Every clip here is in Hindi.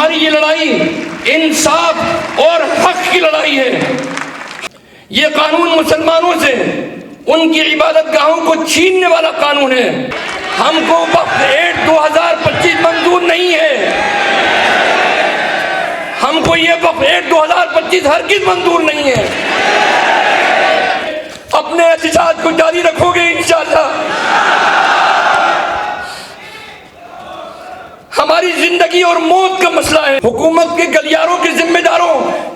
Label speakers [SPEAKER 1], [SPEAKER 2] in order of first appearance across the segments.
[SPEAKER 1] हमारी ये लड़ाई इंसाफ और हक की लड़ाई है। ये कानून मुसलमानों से उनकी इबादत गाहों को छीनने वाला कानून है। हमको वक्फ एक्ट 2025 मंजूर नहीं है। हमको ये वक्फ एक्ट 2025 हरगिज़ मंजूर नहीं है। अपने एहतजाज को जारी रखोगे इंशाअल्लाह। हमारी जिंदगी और मौत का मसला है। हुकूमत के गलियारों के जिम्मेदारों,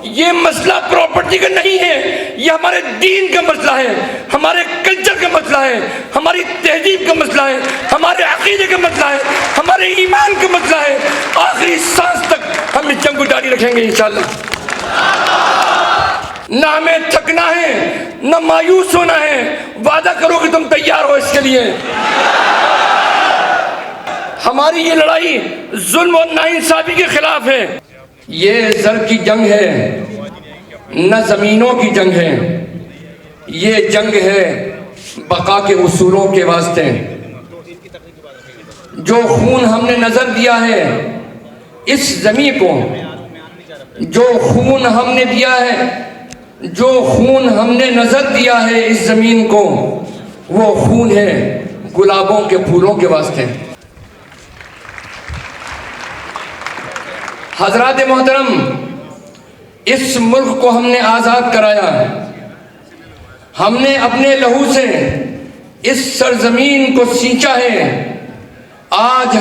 [SPEAKER 1] ये मसला प्रॉपर्टी का नहीं है, ये हमारे दीन का मसला है, हमारे कल्चर का मसला है, हमारी तहजीब का मसला है, हमारे अकीदे का मसला है, हमारे ईमान का मसला है। आखिरी सांस तक हम इस जंग को जारी रखेंगे इंशाअल्लाह। ना हमें थकना है, ना मायूस होना है। वादा करो कि तुम तैयार हो इसके लिए। हमारी ये लड़ाई जुल्म और नाइंसाफी के खिलाफ है। ये जर की जंग है, न जमीनों की जंग है। ये जंग है बका के उसूलों के वास्ते। जो खून हमने नजर दिया है इस जमीन को, जो खून हमने दिया है, जो खून हमने नजर दिया है इस जमीन को, वो खून है गुलाबों के फूलों के वास्ते। हजरात मोहतरम, इस मुल्क को हमने आज़ाद कराया। हमने अपने लहू से इस सरजमीन को सींचा है। आज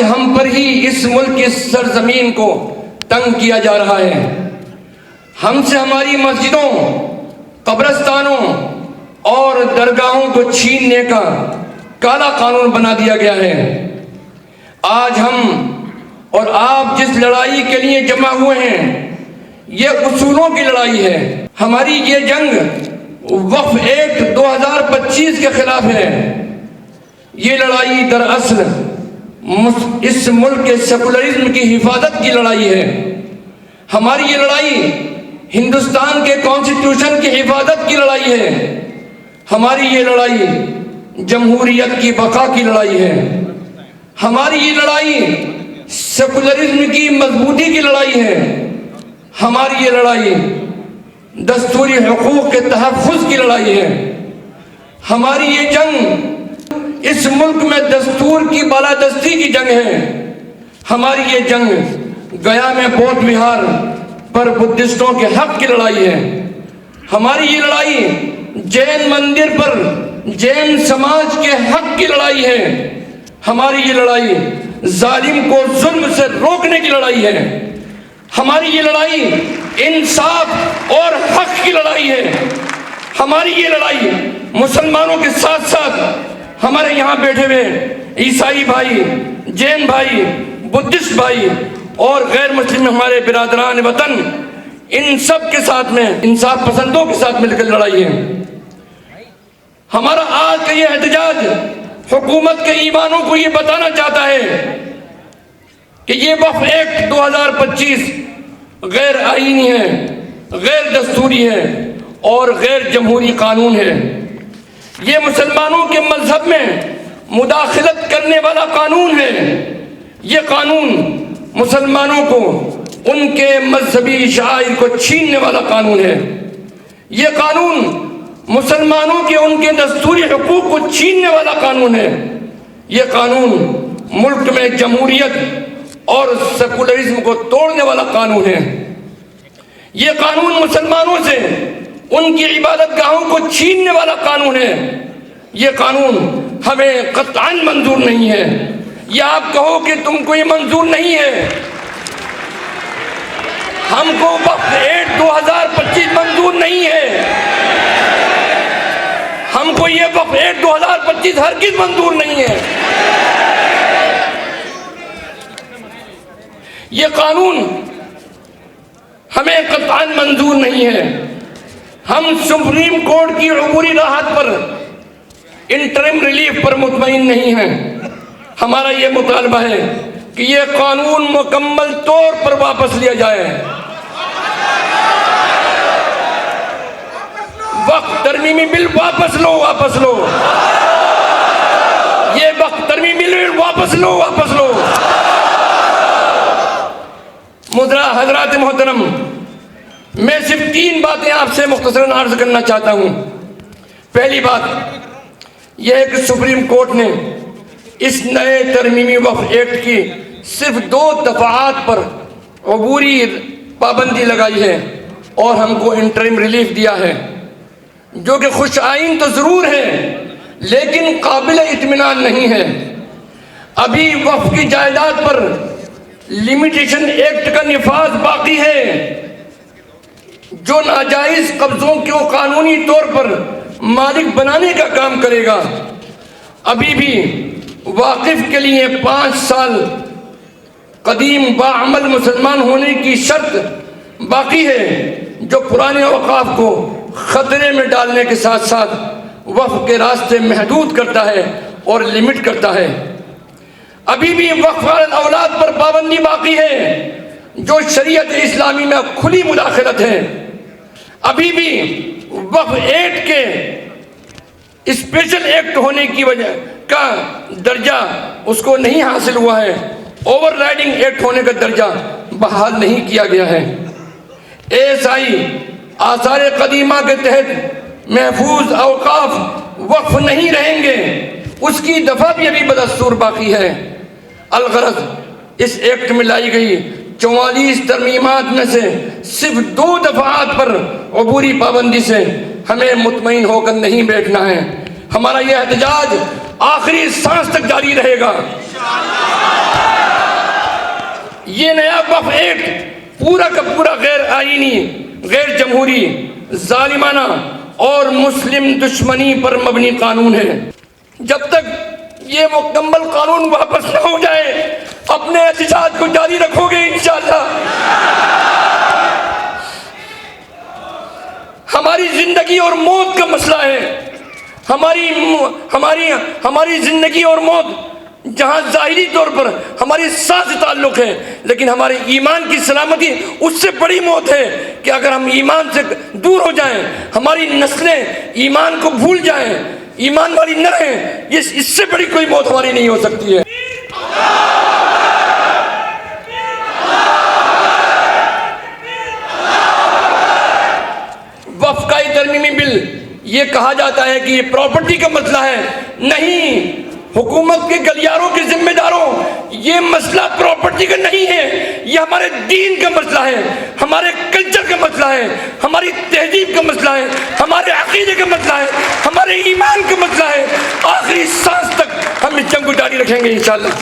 [SPEAKER 1] हम पर ही इस मुल्क की सरजमीन को तंग किया जा रहा है। हमसे हमारी मस्जिदों, कब्रस्तानों और दरगाहों को छीनने का काला कानून बना दिया गया है। आज हम और आप जिस लड़ाई के लिए जमा हुए हैं, ये उसूलों की लड़ाई है। हमारी ये जंग वक्फ एक्ट 2025 के खिलाफ है। ये लड़ाई दरअसल इस मुल्क के सेकुलरिज्म की हिफाजत की लड़ाई है। हमारी ये लड़ाई हिंदुस्तान के कॉन्स्टिट्यूशन की हिफाजत की लड़ाई है। हमारी ये लड़ाई जमहूरियत की बका की लड़ाई है। हमारी ये लड़ाई सेकुलरिज्म की मजबूती की लड़ाई है। हमारी ये लड़ाई दस्तूरी हुकूक के तहफ़्फ़ुज़ की लड़ाई है। हमारी ये जंग इस मुल्क में दस्तूर की बालादस्ती की जंग है। हमारी ये जंग गया में बौद्ध विहार पर बुद्धिस्टों के हक की लड़ाई है। हमारी ये लड़ाई जैन मंदिर पर जैन समाज के हक की लड़ाई है। हमारी ये लड़ाई जालिम को जुल्म से रोकने की लड़ाई है। हमारी ये लड़ाई इंसाफ और हक की लड़ाई है। हमारी ये लड़ाई मुसलमानों के साथ साथ हमारे यहाँ बैठे हुए ईसाई भाई, जैन भाई, बुद्धिस्ट भाई और गैर मुस्लिम हमारे बिरादरान वतन, इन सब के साथ में, इंसाफ पसंदों के साथ मिलकर लड़ाई है। हमारा आज का ये एहतजाज हुकूमत के ईमानों को ये बताना चाहता है कि ये वक्फ एक्ट 2025 गैर आईनी है, गैर दस्तूरी है और गैर जमहूरी कानून है। ये मुसलमानों के मजहब में मुदाखलत करने वाला कानून है। ये कानून मुसलमानों को उनके मजहबी शायर को छीनने वाला कानून है। ये कानून मुसलमानों के उनके दस्तूरी हुकूक को छीनने वाला कानून है। ये कानून मुल्क में जमहूरियत और सेकुलरिज्म को तोड़ने वाला कानून है। ये कानून मुसलमानों से उनकी इबादत गाहों को छीनने वाला कानून है। ये कानून हमें कतई मंजूर नहीं है। या आप कहो कि तुमको ये मंजूर नहीं है, हमको वक्फ एक्ट 2025 मंजूर नहीं है। हमको ये वक्फ एक्ट 2025 हरगिज़ मंजूर नहीं है। ये कानून हमें कतई मंजूर नहीं है। हम सुप्रीम कोर्ट की अबूरी राहत पर, इंटरिम रिलीफ पर मुतमईन नहीं हैं। हमारा ये मुतालबा है कि ये कानून मुकम्मल तौर पर वापस लिया जाए। वक्फ तरमीमी बिल वापस लो, वापस लो। ये वक्फ तरमीमी बिल वापस लो, वापस लो। मुद्रा हजरात मोहतरम, मैं सिर्फ 3 बातें आपसे मुख्तसरन अर्ज करना चाहता हूँ। पहली बात यह है कि सुप्रीम कोर्ट ने इस नए तरमीमी वक्फ एक्ट की सिर्फ 2 दफात पर अबूरी पाबंदी लगाई है और हमको इंटरिम रिलीफ दिया है, जो कि खुश आइन तो ज़रूर है लेकिन काबिल इत्मीनान नहीं है। अभी वक्फ की जायदाद पर लिमिटेशन एक्ट का निफाज बाकी है, जो नाजायज कब्जों को कानूनी तौर पर मालिक बनाने का काम करेगा। अभी भी वाकिफ के लिए 5 साल कदीम बाअमल मुसलमान होने की शर्त बाकी है, जो पुराने औकाफ को खतरे में डालने के साथ साथ वक्फ के रास्ते महदूद करता है और लिमिट करता है। अभी भी वक्फ औलाद पर पाबंदी बाकी है, जो शरीयत इस्लामी में खुली मुदाखलत है। अभी भी वक्फ एक्ट के स्पेशल एक्ट होने की वजह का दर्जा उसको नहीं हासिल हुआ है, ओवरराइडिंग एक्ट होने का दर्जा बहाल नहीं किया गया है। एएसआई आसार कदीमा के तहत महफूज औकाफ वक्फ नहीं रहेंगे, उसकी दफा भी अभी बदस्तूर बाकी है। अलगरज इस एक्ट में लाई गई 44 तरमीमात में से सिर्फ 2 दफात पर अबूरी पाबंदी से हमें मुतमईन होकर नहीं बैठना है। हमारा यह एहतजाज आखिरी सांस तक जारी रहेगा। ये नया वक्फ एक्ट पूरा का पूरा गैर आईनी, गैर जमहूरी, जालिमाना और मुस्लिम दुश्मनी पर मबनी कानून है। जब तक ये मुकम्मल कानून वापस न हो जाए, अपने एहतजाज को जारी रखोगे इंशाअल्लाह। हमारी जिंदगी और मौत का मसला है। हमारी जिंदगी और मौत जहाँ ज़ाहिरी तौर पर हमारी सांस से ताल्लुक़ है, लेकिन हमारे ईमान की सलामती उससे बड़ी मौत है कि अगर हम ईमान से दूर हो जाएं, हमारी नस्लें ईमान को भूल जाएं, ईमान वाली न रहें, इससे बड़ी कोई मौत हमारी नहीं हो सकती है। वक्फ का तरमीमी बिल ये कहा जाता है कि ये प्रॉपर्टी का मसला है। नहीं, हुकूमत के गलियारों के जिम्मेदारों, ये मसला प्रॉपर्टी का नहीं है, ये हमारे दीन का मसला है, हमारे कल्चर का मसला है, हमारी तहजीब का मसला है, हमारे अकीदे का मसला है, हमारे ईमान का मसला है। आखिरी सांस तक हम इस जंग को जारी रखेंगे इंशाअल्लाह।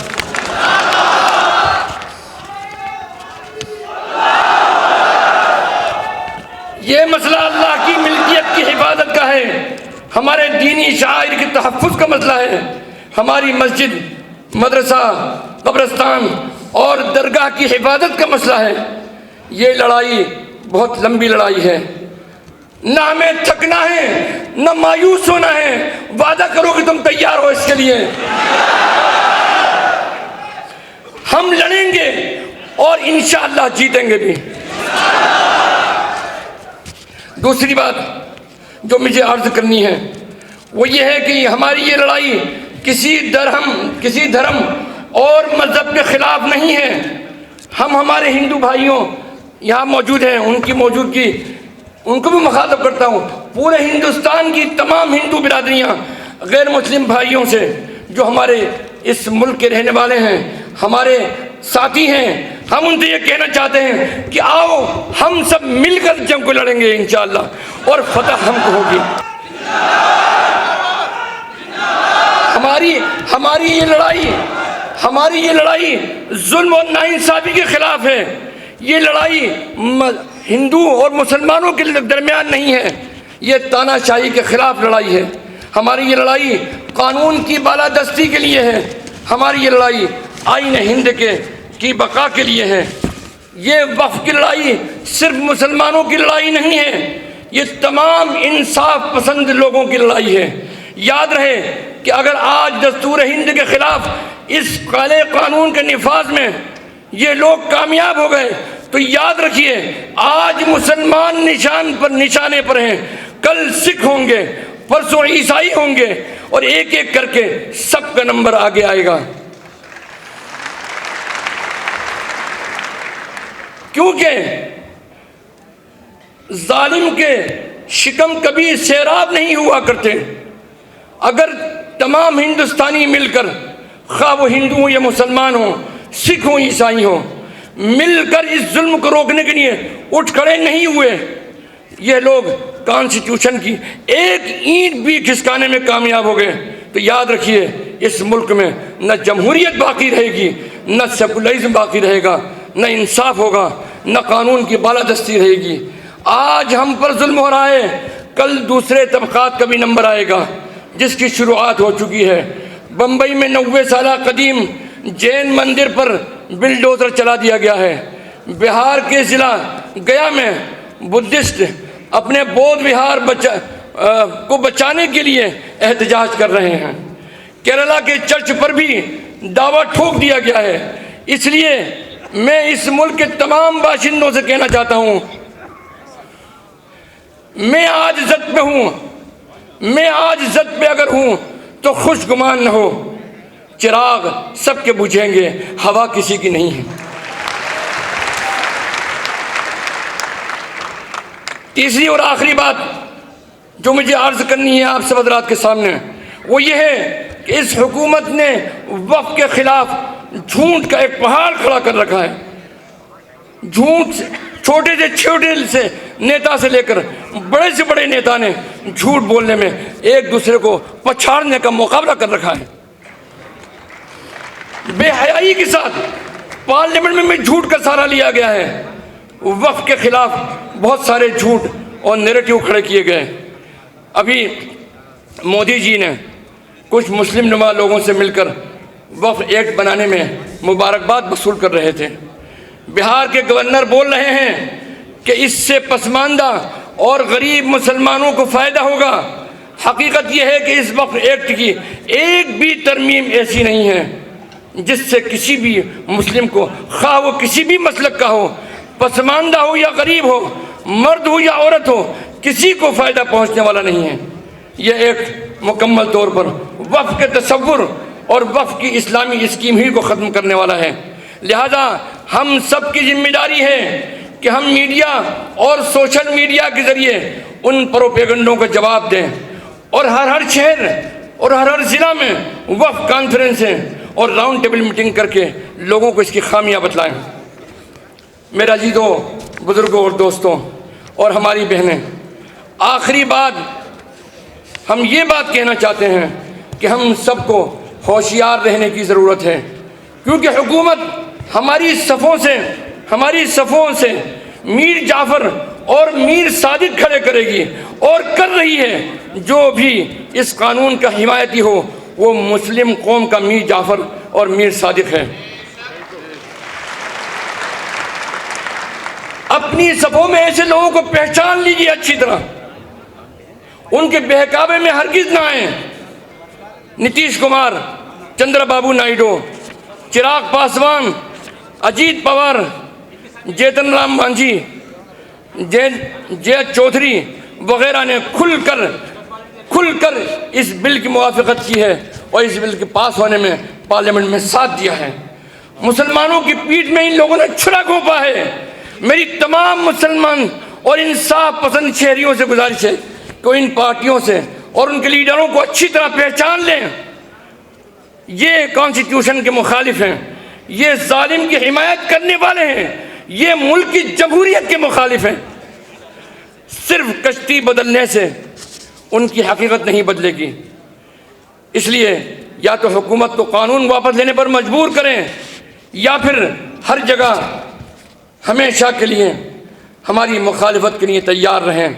[SPEAKER 1] ये मसला अल्लाह की मिल्कियत की हिफाजत का है, हमारे दीनी शायर के तहफ़्फ़ुज़ का मसला है, हमारी मस्जिद, मदरसा, कब्रिस्तान और दरगाह की हिफाजत का मसला है। ये लड़ाई बहुत लंबी लड़ाई है, ना हमें थकना है, ना मायूस होना है। वादा करो कि तुम तैयार हो इसके लिए। हम लड़ेंगे और इंशाअल्लाह जीतेंगे भी। दूसरी बात जो मुझे अर्ज करनी है वो ये है कि हमारी ये लड़ाई किसी धर्म और मज़हब के ख़िलाफ़ नहीं है। हम हमारे हिंदू भाइयों यहाँ मौजूद हैं, उनकी मौजूदगी उनको भी मुखातब करता हूँ। पूरे हिंदुस्तान की तमाम हिंदू बिरादरियाँ गैर मुस्लिम भाइयों से जो हमारे इस मुल्क के रहने वाले हैं, हमारे साथी हैं, हम उनसे ये कहना चाहते हैं कि आओ हम सब मिलकर जंग को लड़ेंगे इंशाअल्लाह और फतह हमको होगी। हमारी ये लड़ाई जुल्म और नाइंसाफी के खिलाफ है। ये लड़ाई हिंदू और मुसलमानों के दरमियान नहीं है, ये तानाशाही के खिलाफ लड़ाई है। हमारी ये लड़ाई कानून की बालादस्ती के लिए है। हमारी ये लड़ाई आईन हिंद की बका के लिए है। ये वक्फ की लड़ाई सिर्फ मुसलमानों की लड़ाई नहीं है, ये तमाम इंसाफ पसंद लोगों की लड़ाई है। याद रहे कि अगर आज दस्तूर हिंद के खिलाफ इस काले कानून के निफाज में ये लोग कामयाब हो गए तो याद रखिए आज मुसलमान निशाने पर हैं, कल सिख होंगे, परसों ईसाई होंगे और एक एक करके सबका नंबर आगे आएगा। क्योंकि जालिम के शिकम कभी सैराब नहीं हुआ करते। अगर तमाम हिंदुस्तानी मिलकर, खा वो हिंदू हो या मुसलमान हो, सिख हो ईसाई हो, मिलकर इस जुल्म को रोकने के लिए उठ खड़े नहीं हुए, ये लोग कॉन्स्टिट्यूशन की एक ईंट भी खिसकाने में कामयाब हो गए, तो याद रखिए इस मुल्क में न जमहूरियत बाकी रहेगी, न सेकुलरिज्म बाकी रहेगा, न इंसाफ होगा, न कानून की बालादस्ती रहेगी। आज हम पर जुल्म हो रहा है, कल दूसरे तबकात का भी नंबर आएगा, जिसकी शुरुआत हो चुकी है। बम्बई में 90 साल कदीम जैन मंदिर पर बिलडोजर चला दिया गया है। बिहार के ज़िला गया में बुद्धिस्ट अपने बौद्ध विहार को बचाने के लिए एहतजाज कर रहे हैं। केरला के चर्च पर भी दावा ठोक दिया गया है। इसलिए मैं इस मुल्क के तमाम बाशिंदों से कहना चाहता हूँ, मैं आज इज्जत पे हूँ, मैं आज इज्जत पे अगर हूँ तो खुशगुमान न हो। चिराग सबके बुझेंगे, हवा किसी की नहीं है। तीसरी और आखिरी बात जो मुझे अर्ज करनी है आप सब हज़रात के सामने, वो ये है कि इस हुकूमत ने वक्फ के खिलाफ झूठ का एक पहाड़ खड़ा कर रखा है। झूठ, छोटे से नेता से लेकर बड़े से बड़े नेता ने झूठ बोलने में एक दूसरे को पछाड़ने का मुकाबला कर रखा है। बेहयाई के साथ पार्लियामेंट में झूठ का सहारा लिया गया है। वक्फ के खिलाफ बहुत सारे झूठ और नैरेटिव खड़े किए गए। अभी मोदी जी ने कुछ मुस्लिम नुमा लोगों से मिलकर वक्फ एक्ट बनाने में मुबारकबाद वसूल कर रहे थे। बिहार के गवर्नर बोल रहे हैं कि इससे पसमानदा और गरीब मुसलमानों को फ़ायदा होगा। हकीकत यह है कि इस वक्फ एक्ट की एक भी तरमीम ऐसी नहीं है जिससे किसी भी मुस्लिम को, खा वो किसी भी मसलक का हो, पसमानदा हो या गरीब हो, मर्द हो या औरत हो, किसी को फ़ायदा पहुंचने वाला नहीं है। यह एक मुकम्मल तौर पर वक्फ के तसव्वुर और वक्फ की इस्लामी स्कीम ही को ख़त्म करने वाला है। लिहाजा हम सब की जिम्मेदारी है कि हम मीडिया और सोशल मीडिया के ज़रिए उन प्रोपेगंडों का जवाब दें और हर शहर और हर ज़िला में वक्फ कॉन्फ्रेंसें और राउंड टेबल मीटिंग करके लोगों को इसकी खामियां बतलाएं। मेरा अजीज़ों, बुज़ुर्गों और दोस्तों और हमारी बहनें, आखिरी बात हम ये बात कहना चाहते हैं कि हम सबको होशियार रहने की ज़रूरत है, क्योंकि हुकूमत हमारी सफ़ों से मीर जाफ़र और मीर सादिक खड़े करेगी और कर रही है। जो भी इस कानून का हिमायती हो वो मुस्लिम कौम का मीर जाफ़र और मीर सादिक है। अपनी सफ़ों में ऐसे लोगों को पहचान लीजिए अच्छी तरह, उनके बहकावे में हरगिज़ ना आए। नीतीश कुमार, चंद्रबाबू नायडू, चिराग पासवान, अजीत पवार, जेतन राम मांझी, जय चौधरी वगैरह ने खुलकर इस बिल की मुवाफ़क़त की है और इस बिल के पास होने में पार्लियामेंट में साथ दिया है। मुसलमानों की पीठ में इन लोगों ने छुरा घोंपा है। मेरी तमाम मुसलमान और इंसाफ पसंद शहरियों से गुजारिश है कि इन पार्टियों से और उनके लीडरों को अच्छी तरह पहचान लें। ये कॉन्स्टिट्यूशन के मुखालिफ हैं, ये जालिम की हिमायत करने वाले हैं, ये मुल्क की जमहूरियत के मुखालिफ हैं। सिर्फ कश्ती बदलने से उनकी हकीकत नहीं बदलेगी। इसलिए या तो हुकूमत को कानून वापस लेने पर मजबूर करें या फिर हर जगह हमेशा के लिए हमारी मुखालिफत के लिए तैयार रहें।